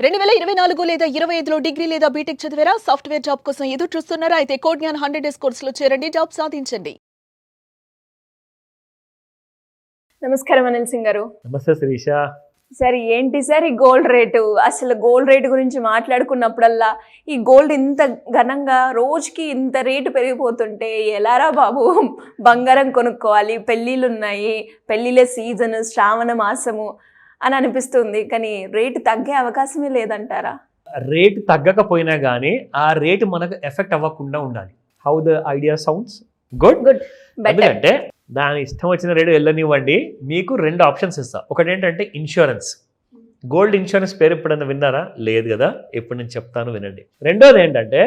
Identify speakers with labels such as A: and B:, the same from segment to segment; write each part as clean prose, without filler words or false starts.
A: 2024 లేదా 25లో డిగ్రీ లేదా బీటెక్ చదివారా? సాఫ్ట్‌వేర్ జాబ్ కోసం ఎదురు చూస్తున్నారా? అయితే కోడ్ జ్ఞాన్ 100 డేస్ కోర్సులో చేరండి, జాబ్ సాధించండి.
B: నమస్కారం అనిల్ సింగ్ గారు.
C: నమస్తే శిరీష.
B: సార్ ఏంటి సార్ ఈ గోల్డ్ రేటు? అసలు గోల్డ్ రేటు గురించి మాట్లాడుకున్నప్పుడల్లా ఈ గోల్డ్ ఇంత ఘనంగా రోజుకి ఇంత రేటు పెరిగిపోతుంటే ఎలారా బాబు బంగారం కొనుక్కోవాలి, పెళ్ళిళ్ళు ఉన్నాయి, పెళ్ళిళ్ళ సీజన్, శ్రావణ మాసము అని అనిపిస్తుంది. కానీ రేటు తగ్గే అవకాశమే లేదంటారా?
C: రేటు తగ్గకపోయినా కానీ ఆ రేటు మనకు ఎఫెక్ట్ అవ్వకుండా ఉండాలి. How the idea sounds good. ఎందుకంటే దాని ఇష్టం వచ్చిన రేటు వెళ్ళనివ్వండి. మీకు రెండు ఆప్షన్స్ ఇస్తా. ఒకటి ఏంటంటే ఇన్సూరెన్స్. గోల్డ్ ఇన్సూరెన్స్ పేరు ఎప్పుడైనా విన్నారా? లేదు కదా. ఇప్పుడు నేను చెప్తాను, వినండి. రెండోది ఏంటంటే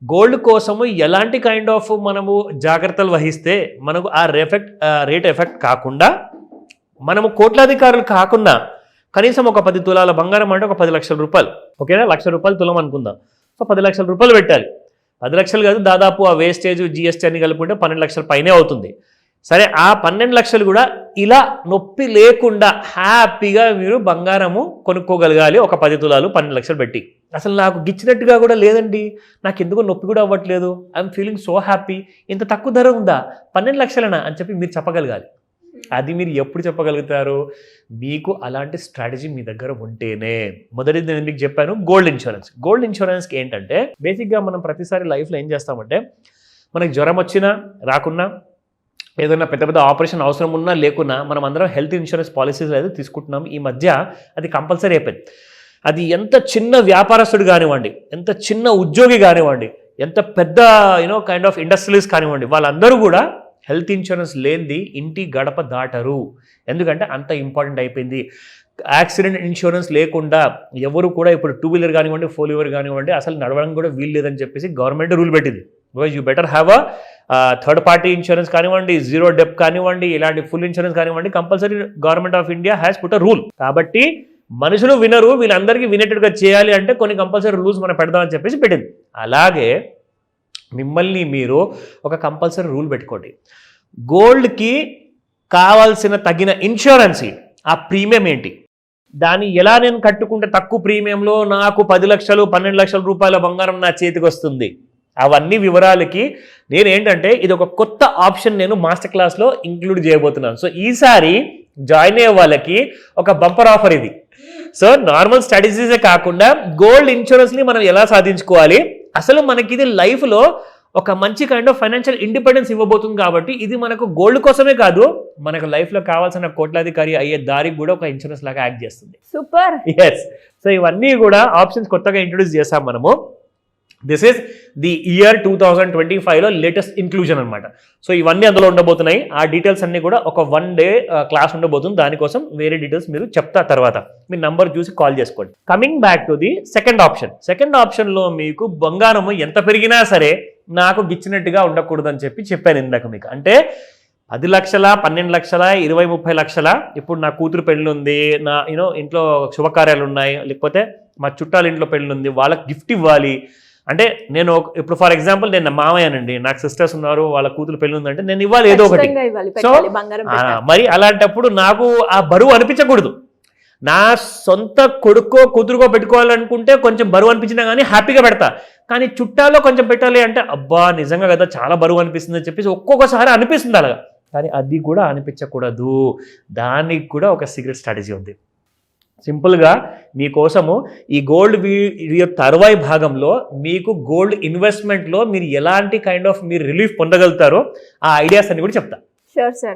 C: గోల్డ్ కోసము ఎలాంటి కైండ్ ఆఫ్ మనము జాగ్రత్తలు వహిస్తే మనకు ఆ రేట్ ఎఫెక్ట్ కాకుండా, మనము కోట్లాధికారులు కాకుండా కనీసం ఒక 10 తులాల బంగారం అంటే ఒక 10 లక్షల రూపాయలు, ఓకేనా? 1 లక్ష రూపాయలు తులం అనుకుందాం. సో 10 లక్షల రూపాయలు పెట్టాలి. 10 లక్షలు కాదు, దాదాపు ఆ వేస్టేజ్, జిఎస్టీ అన్ని కలుపుకుంటే 12 లక్షల పైనే అవుతుంది. సరే, ఆ 12 లక్షలు కూడా ఇలా నొప్పి లేకుండా హ్యాపీగా మీరు బంగారము కొనుక్కోగలగాలి. ఒక 10 తులాలు 12 లక్షలు పెట్టి. అసలు నాకు గిచ్చినట్టుగా కూడా లేదండి, నాకు ఎందుకో నొప్పి కూడా అవ్వట్లేదు, ఐఎమ్ ఫీలింగ్ సో హ్యాపీ, ఇంత తక్కువ ధర ఉందా, 12 లక్షలనా అని చెప్పి మీరు చెప్పగలగాలి. అది మీరు ఎప్పుడు చెప్పగలుగుతారు? మీకు అలాంటి స్ట్రాటజీ మీ దగ్గర ఉంటేనే. మొదటిది నేను మీకు చెప్పాను, గోల్డ్ ఇన్సూరెన్స్. గోల్డ్ ఇన్సూరెన్స్కి ఏంటంటే బేసిక్గా మనం ప్రతిసారి లైఫ్లో ఏం చేస్తామంటే, మనకి జ్వరం వచ్చినా రాకున్నా, ఏదైనా పెద్ద పెద్ద ఆపరేషన్ అవసరం ఉన్నా లేకున్నా, మనం అందరం హెల్త్ ఇన్సూరెన్స్ పాలసీస్ అయితే తీసుకుంటున్నాం. ఈ మధ్య అది కంపల్సరీ అయిపోయింది. అది ఎంత చిన్న వ్యాపారస్తుడు కానివ్వండి, ఎంత చిన్న ఉద్యోగి కానివ్వండి, ఎంత పెద్ద కైండ్ ఆఫ్ ఇండస్ట్రియలిస్ట్ కానివ్వండి, వాళ్ళందరూ కూడా హెల్త్ ఇన్సూరెన్స్ లేనిది ఇంటి గడప దాటరు. ఎందుకంటే అంత ఇంపార్టెంట్ అయిపోయింది. యాక్సిడెంట్ ఇన్సూరెన్స్ లేకుండా ఎవరు కూడా ఇప్పుడు 2 వీలర్ కానివ్వండి, 4 వీలర్ కానివ్వండి అసలు నడవడం కూడా వీలు లేదని చెప్పేసి గవర్నమెంట్ రూల్ పెట్టింది. Because you better have third party insurance కానివ్వండి, జీరో డెప్ కానివ్వండి, ఇలాంటి ఫుల్ ఇన్సూరెన్స్ కానివ్వండి, compulsory government of India has put a rule. కాబట్టి మనుషులు వినరు, వీళ్ళందరికీ వినేటట్టుగా చేయాలి అంటే కొన్ని కంపల్సరీ రూల్స్ మనం పెడదామని చెప్పేసి పెట్టింది. అలాగే మిమ్మల్ని మీరు ఒక కంపల్సరీ రూల్ పెట్టుకోండి. గోల్డ్కి కావాల్సిన తగిన ఇన్సూరెన్స్, ఆ ప్రీమియం ఏంటి, దాన్ని ఎలా నేను కట్టుకుంటే తక్కువ ప్రీమియంలో నాకు 10 లక్షలు 12 లక్షల రూపాయల బంగారం నా చేతికి వస్తుంది, అవన్నీ వివరాలకి నేను ఏంటంటే ఇది ఒక కొత్త ఆప్షన్ నేను మాస్టర్ క్లాస్లో ఇంక్లూడ్ చేయబోతున్నాను. సో ఈసారి జాయిన్ అయ్యే వాళ్ళకి ఒక బంపర్ ఆఫర్ ఇది. సో నార్మల్ స్ట్రాటజీసే కాకుండా గోల్డ్ ఇన్సూరెన్స్ని మనం ఎలా సాధించుకోవాలి, అసలు మనకి ఇది లైఫ్లో ఒక మంచి కైండ్ ఆఫ్ ఫైనాన్షియల్ ఇండిపెండెన్స్ ఇవ్వబోతుంది. కాబట్టి ఇది మనకు గోల్డ్ కోసమే కాదు, మనకు లైఫ్లో కావాల్సిన కోట్లాధికారి అయ్యే దారికి కూడా ఒక ఇన్సూరెన్స్ లాగా యాక్ట్ చేస్తుంది.
B: సూపర్.
C: ఎస్. సో ఇవన్నీ కూడా ఆప్షన్స్ కొత్తగా ఇంట్రొడ్యూస్ చేసాం మనము. దిస్ ఈస్ ది ఇయర్ 2025లో లేటెస్ట్ ఇంక్లూజన్ అనమాట. సో ఇవన్నీ అందులో ఉండబోతున్నాయి. ఆ డీటెయిల్స్ అన్నీ కూడా ఒక 1 డే క్లాస్ ఉండబోతుంది. దానికోసం వేరే డీటెయిల్స్ మీరు చెప్తా తర్వాత మీ నంబర్ చూసి కాల్ చేసుకోండి. Coming back to the second option. Second ఆప్షన్లో మీకు బంగారము ఎంత పెరిగినా సరే నాకు గిచ్చినట్టుగా ఉండకూడదు అని చెప్పాను ఇందాక మీకు. అంటే 10 లక్షల 12 లక్షల 20-30 లక్షల, ఇప్పుడు నా కూతురు పెళ్ళి ఉంది, నా ఇంట్లో శుభకార్యాలు ఉన్నాయి, లేకపోతే మా చుట్టాల ఇంట్లో పెళ్ళి ఉంది, వాళ్ళకి గిఫ్ట్ ఇవ్వాలి అంటే నేను ఇప్పుడు ఫర్ ఎగ్జాంపుల్ నేను మామయ్యనండి, నాకు సిస్టర్స్ ఉన్నారు, వాళ్ళ కూతురు పెళ్ళి ఉందంటే నేను ఇవ్వాలి ఏదో ఒకటి. సో మరి అలాంటప్పుడు నాకు ఆ బరువు అనిపించకూడదు. నా సొంత కొడుకో కూతురుకో పెట్టుకోవాలనుకుంటే కొంచెం బరువు అనిపించినా కానీ హ్యాపీగా పెడతా. కానీ చుట్టాల్లో కొంచెం పెట్టాలి అంటే అబ్బా నిజంగా కదా చాలా బరువు అనిపిస్తుంది అని చెప్పేసి ఒక్కొక్కసారి అనిపిస్తుంది అలాగా. కానీ అది కూడా అనిపించకూడదు. దానికి కూడా ఒక సీక్రెట్ స్ట్రాటజీ ఉంది. సింపుల్గా మీకోసము ఈ గోల్డ్ తరువాయి భాగంలో మీకు గోల్డ్ ఇన్వెస్ట్మెంట్లో మీరు ఎలాంటి కైండ్ ఆఫ్ మీరు రిలీఫ్ పొందగలుగుతారో ఆ ఐడియాస్ అన్ని కూడా చెప్తా.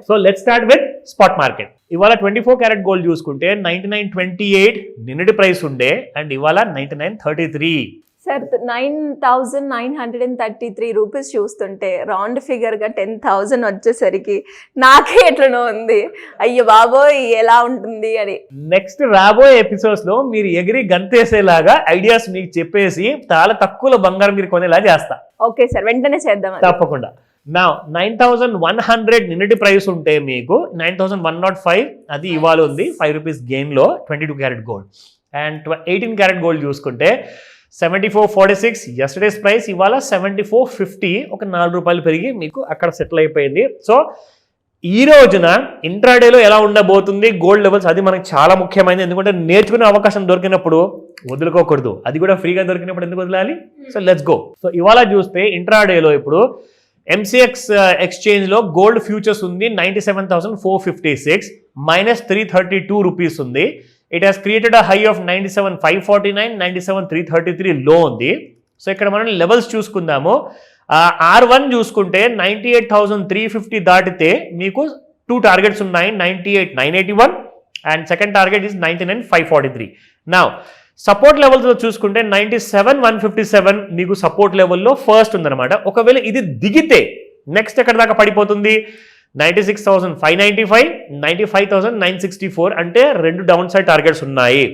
B: So
C: let's start with spot market. ఇవాళ 24 క్యారెట్ గోల్డ్ చూసుకుంటే 99.28 నిన్నటి ప్రైస్ ఉండే, అండ్ ఇవాళ 99.33.
B: సార్ 9,933 రూపీస్ చూస్తుంటే రౌండ్ ఫిగర్గా 10,000 వచ్చేసరికి నాకే ఎట్లనో ఉంది, అయ్యో బాబోయ్ ఎలా ఉంటుంది అని.
C: నెక్స్ట్ రాబోయే ఎపిసోడ్స్లో మీరు ఎగిరి గంతేసేలాగా ఐడియాస్ మీకు చెప్పేసి చాలా తక్కువలో బంగారం మీరు కొనేలా చేస్తా.
B: ఓకే సార్, వెంటనే చేద్దాం.
C: తప్పకుండా. నా 9,100 నిన్నటి ప్రైస్ ఉంటే మీకు 9,105 అది ఇవాళ ఉంది. 5 రూపీస్ గెయిన్లో 22 carat gold. And 18 carat gold చూసుకుంటే 74.46 ఎస్టర్డేస్ ప్రైస్, ఇవాళ 74.50, ఒక 4 రూపాయలు పెరిగి మీకు అక్కడ సెటిల్ అయిపోయింది. సో ఈ రోజున ఇంట్రాడేలో ఎలా ఉండబోతుంది గోల్డ్ లెవెల్స్, అది మనకి చాలా ముఖ్యమైనది. ఎందుకంటే నేర్చుకునే అవకాశం దొరికినప్పుడు వదులుకోకూడదు, అది కూడా ఫ్రీగా దొరికినప్పుడు ఎందుకు వదలాలి? So let's go. సో ఇవాళ చూస్తే ఇంట్రాడేలో ఇప్పుడు ఎంసీఎక్స్ ఎక్స్చేంజ్లో గోల్డ్ ఫ్యూచర్స్ ఉంది 97,456 -332 రూపీస్ ఉంది. It has created a high of 97,549, 97,333 లో ఉంది. సో ఇక్కడ మనం లెవెల్స్ చూసుకుందాము. R1 చూసుకుంటే 98,350 దాటితే మీకు 2 టార్గెట్స్ ఉన్నాయి, 98,981 అండ్ సెకండ్ టార్గెట్ ఈస్ 99,543. నా సపోర్ట్ లెవెల్స్లో చూసుకుంటే 97,157 మీకు సపోర్ట్ లెవెల్లో ఫస్ట్ ఉందన్నమాట. ఒకవేళ ఇది దిగితే నెక్స్ట్ ఎక్కడ దాకా పడిపోతుంది? 96,595, 95,964, అంటే 2 డౌన్ సైడ్ టార్గెట్స్ ఉన్నాయి.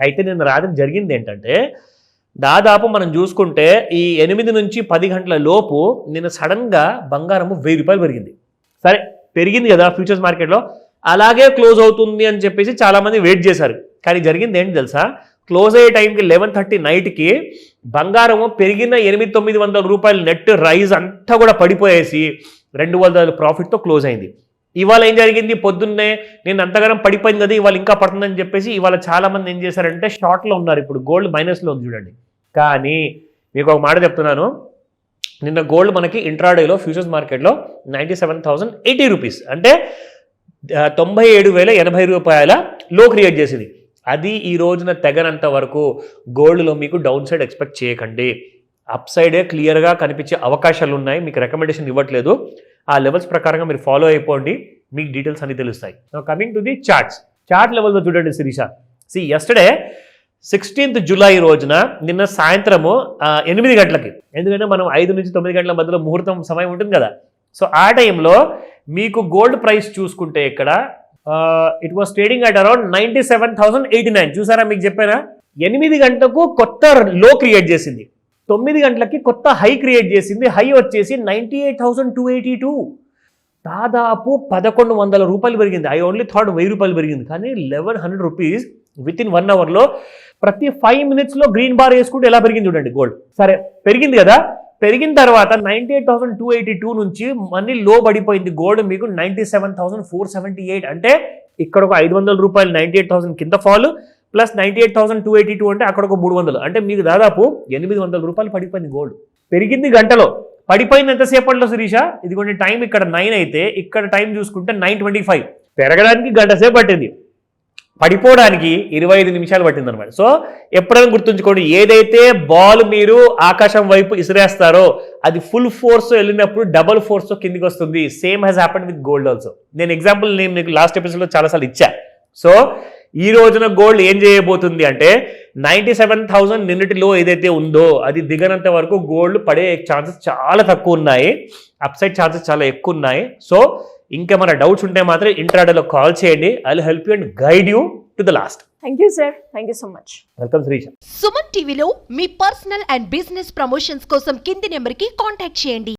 C: అయితే నిన్న రాత్రి జరిగింది ఏంటంటే దాదాపు మనం చూసుకుంటే ఈ 8 నుంచి 10 గంటల లోపు నిన్న సడన్గా బంగారము 1,000 రూపాయలు పెరిగింది. సరే పెరిగింది కదా ఫ్యూచర్స్ మార్కెట్లో, అలాగే క్లోజ్ అవుతుంది అని చెప్పేసి చాలామంది వెయిట్ చేశారు. కానీ జరిగింది ఏంటి తెలుసా? క్లోజ్ అయ్యే టైంకి 11:30 నైట్కి బంగారము పెరిగిన 800-900 రూపాయలు నెట్ రైజ్ అంతా కూడా పడిపోయేసి 200 ప్రాఫిట్తో క్లోజ్ అయింది. ఇవాళ ఏం జరిగింది? పొద్దున్నే నేను అంతగానం పడిపోయింది కదా, ఇవాళ ఇంకా పడుతుందని చెప్పేసి ఇవాళ చాలామంది ఏం చేశారంటే షార్ట్లో ఉన్నారు. ఇప్పుడు గోల్డ్ మైనస్లో ఉంది చూడండి. కానీ మీకు ఒక మాట చెప్తున్నాను, నిన్న గోల్డ్ మనకి ఇంట్రాడేలో ఫ్యూచర్స్ మార్కెట్లో 97,080 రూపీస్, అంటే 97,080 రూపాయల లో క్రియేట్ చేసింది. అది ఈ రోజున తెగనంత వరకు గోల్డ్లో మీకు డౌన్ సైడ్ ఎక్స్పెక్ట్ చేయకండి. అప్ సైడే క్లియర్గా కనిపించే అవకాశాలు ఉన్నాయి. మీకు రికమెండేషన్ ఇవ్వట్లేదు, ఆ లెవెల్స్ ప్రకారంగా మీరు ఫాలో అయిపోండి, మీకు డీటెయిల్స్ అన్ని తెలుస్తాయి. కమింగ్ టు ది చార్ట్ లెవెల్తో చూడండి శిరీష. ఎస్టర్డే 16th జూలై రోజున నిన్న సాయంత్రము 8 గంటలకి, ఎందుకంటే మనం 5 నుంచి 9 గంటల మధ్యలో ముహూర్తం సమయం ఉంటుంది కదా. సో ఆ టైంలో మీకు గోల్డ్ ప్రైస్ చూసుకుంటే ఇక్కడ it was trading at around 97,089. చూసారా, మీకు చెప్పానా? 8 గంటలకు కొత్త లో క్రియేట్ చేసింది, 9 గంటలకి కొత్త హై క్రియేట్ చేసింది. హై వచ్చేసి 98,282, దాదాపు 1,100 రూపాయలు పెరిగింది. ఐ ఓన్లీ థాట్ 1,000 రూపాయలు పెరిగింది, కానీ 1,100 రూపీస్ విత్ ఇన్ 1 అవర్లో ప్రతి 5 మినిట్స్లో గ్రీన్ బార్ వేసుకుంటే ఎలా పెరిగింది చూడండి గోల్డ్. సరే పెరిగింది కదా, పెరిగిన తర్వాత 98,282 నుంచి మళ్ళీ లో పడిపోయింది గోల్డ్ మీకు 97,478. అంటే ఇక్కడ ఒక 500 రూపాయలు 98,000 కింద ఫాల్ ప్లస్ 98,282 అంటే అక్కడ ఒక 300, అంటే మీకు దాదాపు 800 రూపాయలు పడిపోయింది గోల్డ్. పెరిగింది గంటలో, పడిపోయింది ఎంతసేపట్లో శిరీష? ఇదిగోండి టైం ఇక్కడ 9 అయితే ఇక్కడ టైం చూసుకుంటే 9:25. పెరగడానికి గంట సేపు పట్టింది, పడిపోవడానికి 25 నిమిషాలు పట్టింది అనమాట. సో ఎప్పుడైనా గుర్తుంచుకోండి, ఏదైతే బాల్ మీరు ఆకాశం వైపు ఇసిరేస్తారో అది ఫుల్ ఫోర్స్ వెళ్ళినప్పుడు డబుల్ ఫోర్స్ కిందికి వస్తుంది. Same has happened with gold also. నేను ఎగ్జాంపుల్ నేను మీకు లాస్ట్ ఎపిసోడ్లో చాలాసార్లు ఇచ్చా. సో ఈ రోజున గోల్డ్ ఏం చేయబోతుంది అంటే 97,000 నిన్నటిలో ఏదైతే ఉందో అది దిగనంత వరకు గోల్డ్ పడే ఛాన్సెస్ చాలా తక్కువ ఉన్నాయి, అప్సైడ్ ఛాన్సెస్ చాలా ఎక్కువ ఉన్నాయి. సో ఇంకేమైనా డౌట్స్ ఉంటే మాత్రం ఇంట్రాడేలో కాల్ చేయండి. I will help you and guide you to the last.
B: Thank you sir, thank you so much.
C: Welcome Srisha.
D: Suman టీవీలో మీ పర్సనల్ అండ్ బిజినెస్ ప్రమోషన్స్ కోసం కింది నెంబర్కి కాంటాక్ట్ చేయండి.